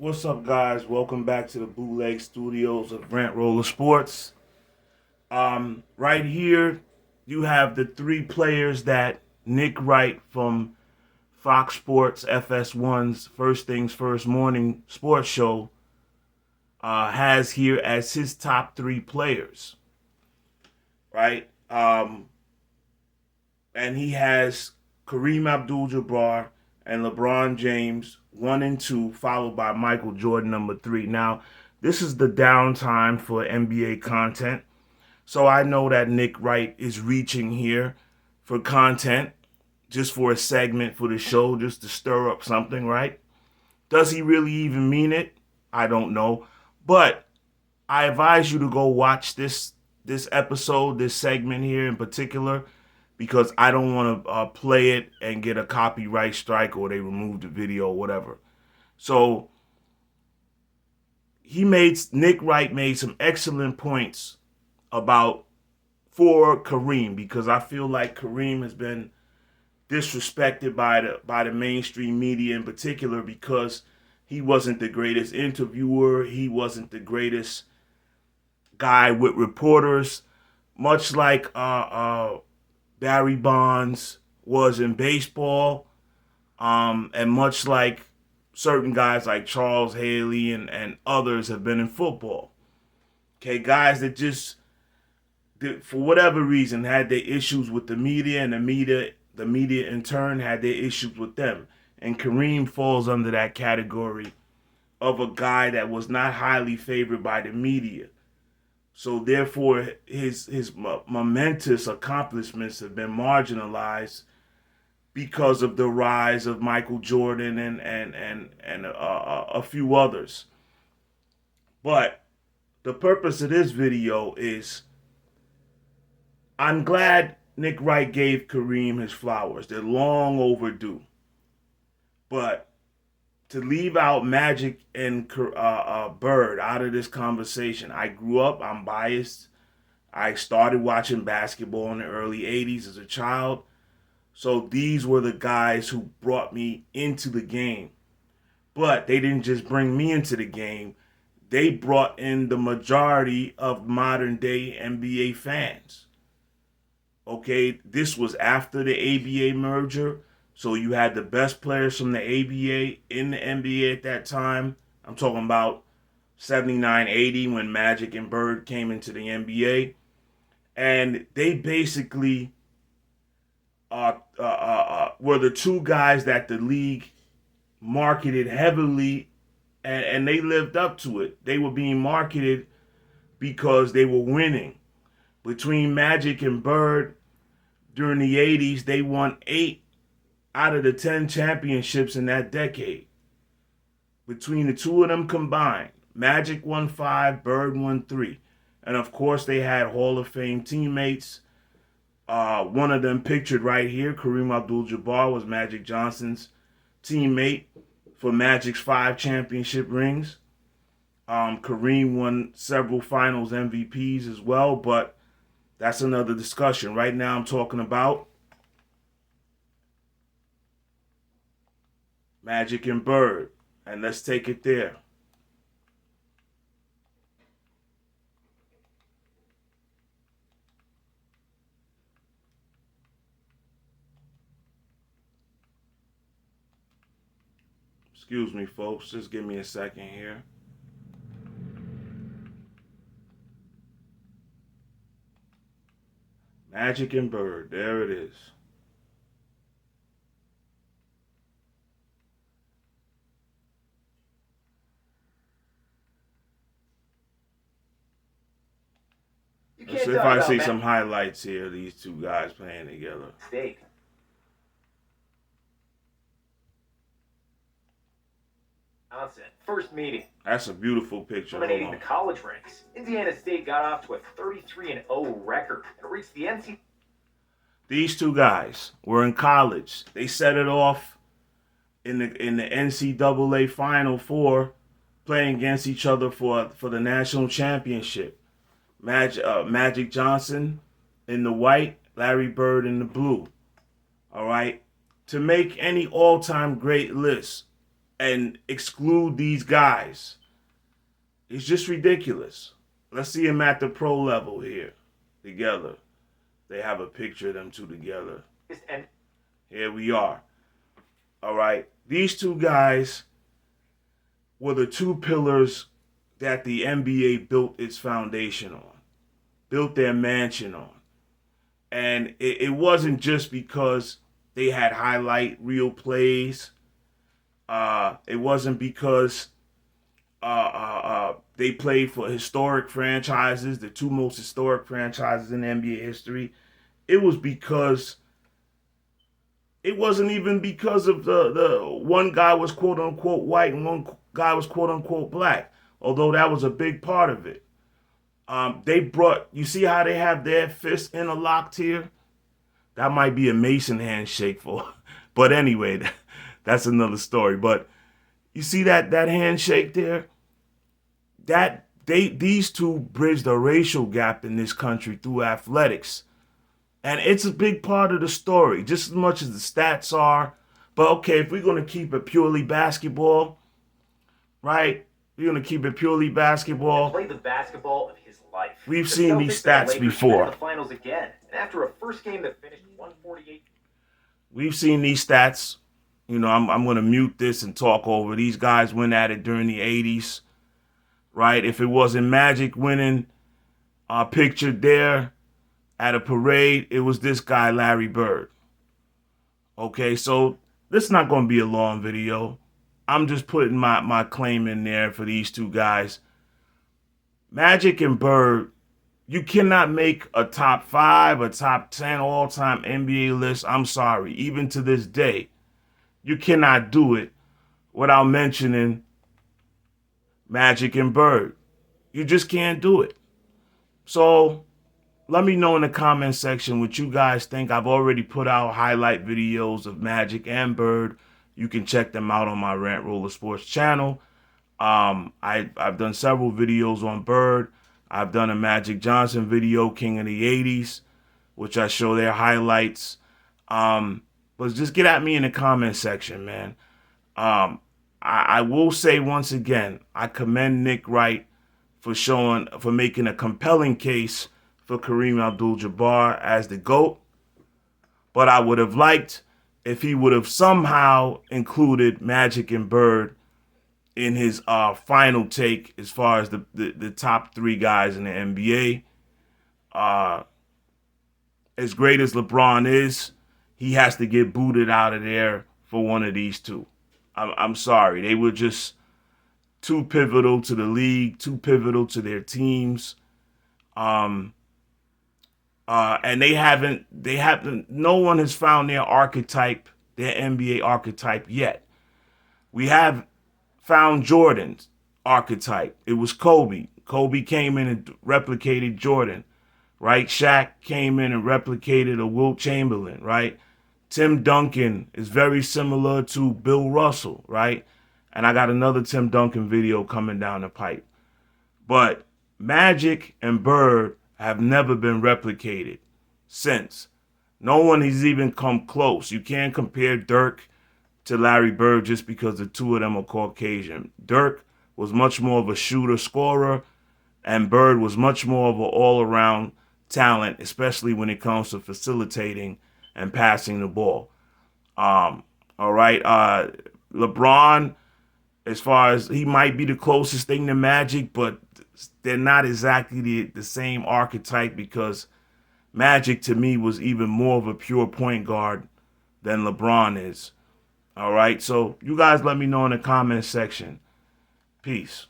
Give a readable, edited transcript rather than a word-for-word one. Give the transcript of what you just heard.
What's up, guys? Welcome back to the Bootleg Studios of Rant Roller Sports. Right here, you have the three players that Nick Wright from Fox Sports FS1's First Things First Morning Sports Show has here as his top three players, right? And he has Kareem Abdul-Jabbar and LeBron James 1 and 2, followed by Michael Jordan number 3. Now, this is the downtime for NBA content, so I know that Nick Wright is reaching here for content, just for a segment for the show, just to stir up something, right? Does he really even mean it? I don't know, but I advise you to go watch this episode, this segment here in particular, because I don't want to play it and get a copyright strike or they remove the video or whatever. So Nick Wright made some excellent points for Kareem, because I feel like Kareem has been disrespected by the mainstream media in particular, because he wasn't the greatest interviewer. He wasn't the greatest guy with reporters, much like Barry Bonds was in baseball, and much like certain guys like Charles Haley and others have been in football. Okay, guys that just, for whatever reason, had their issues with the media, and the media in turn had their issues with them. And Kareem falls under that category of a guy that was not highly favored by the media. So therefore, his momentous accomplishments have been marginalized because of the rise of Michael Jordan and a few others. But the purpose of this video is, I'm glad Nick Wright gave Kareem his flowers. They're long overdue. But to leave out Magic and Bird out of this conversation, I grew up, I'm biased. I started watching basketball in the early 80s as a child. So these were the guys who brought me into the game. But they didn't just bring me into the game. They brought in the majority of modern day NBA fans. Okay, this was after the ABA merger. So you had the best players from the ABA in the NBA at that time. I'm talking about 79, 80 when Magic and Bird came into the NBA. And they basically were the two guys that the league marketed heavily, and they lived up to it. They were being marketed because they were winning. Between Magic and Bird during the 80s, they won 8 out of the 10 championships in that decade. Between the two of them combined, Magic won 5, Bird won 3. And of course, they had Hall of Fame teammates. One of them pictured right here, Kareem Abdul-Jabbar, was Magic Johnson's teammate for Magic's 5 championship rings. Kareem won several finals MVPs as well, but that's another discussion. Right now I'm talking about Magic and Bird, and let's take it there. Excuse me, folks. Just give me a second here. Magic and Bird. There it is. Let's see if I see some highlights here. These two guys playing together. State. Johnson, first meeting. That's a beautiful picture. Dominating the college ranks. Indiana State got off to a 33-0 record and reached the NCAA. These two guys were in college. They set it off in the NCAA Final Four, playing against each other for the national championship. Magic Johnson in the white, Larry Bird in the blue. All right? To make any all-time great list, and exclude these guys. It's just ridiculous. Let's see them at the pro level here together. They have a picture of them two together. And here we are. All right. These two guys were the two pillars that the NBA built its foundation on, built their mansion on. And it wasn't just because they had highlight reel plays. It wasn't because they played for historic franchises, the two most historic franchises in NBA history. It was because it wasn't even because of the one guy was quote unquote white and one guy was quote unquote black, although that was a big part of it. They brought, you see how they have their fists interlocked here? That might be a Mason handshake for, but anyway, that's another story. But you see that handshake there? These two bridged the racial gap in this country through athletics. And it's a big part of the story, just as much as the stats are. But okay, if we're going to keep it purely basketball, right? We're going to keep it purely basketball. Played the basketball of his life. We've seen these stats before. The finals again, and after a first game that finished 148. We've seen these stats. You know, I'm going to mute this and talk over. These guys went at it during the 80s, right? If it wasn't Magic winning, pictured there at a parade, it was this guy, Larry Bird. Okay, so this is not going to be a long video. I'm just putting my claim in there for these two guys. Magic and Bird, you cannot make a top 5, a top 10 all-time NBA list. I'm sorry, even to this day, you cannot do it without mentioning Magic and Bird. You just can't do it. So let me know in the comment section what you guys think. I've already put out highlight videos of Magic and Bird. You can check them out on my Rant Roller Sports channel. I've done several videos on Bird. I've done a Magic Johnson video, King of the 80s, which I show their highlights. But just get at me in the comment section, man. I will say once again, I commend Nick Wright for making a compelling case for Kareem Abdul-Jabbar as the GOAT. But I would have liked if he would have somehow included Magic and Bird in his final take as far as the top 3 guys in the NBA. As great as LeBron is, he has to get booted out of there for one of these two. I'm sorry. They were just too pivotal to the league, too pivotal to their teams. And no one has found their archetype, their NBA archetype yet. We have found Jordan's archetype. It was Kobe. Kobe came in and replicated Jordan, right? Shaq came in and replicated a Wilt Chamberlain, right? Tim Duncan is very similar to Bill Russell, right? And I got another Tim Duncan video coming down the pipe. But Magic and Bird have never been replicated since. No one has even come close. You can't compare Dirk to Larry Bird just because the two of them are Caucasian. Dirk was much more of a shooter, scorer, and Bird was much more of an all-around talent, especially when it comes to facilitating and passing the ball. All right. LeBron, as far as he might be the closest thing to Magic, but they're not exactly the same archetype because Magic to me was even more of a pure point guard than LeBron is. All right. So you guys let me know in the comment section. Peace.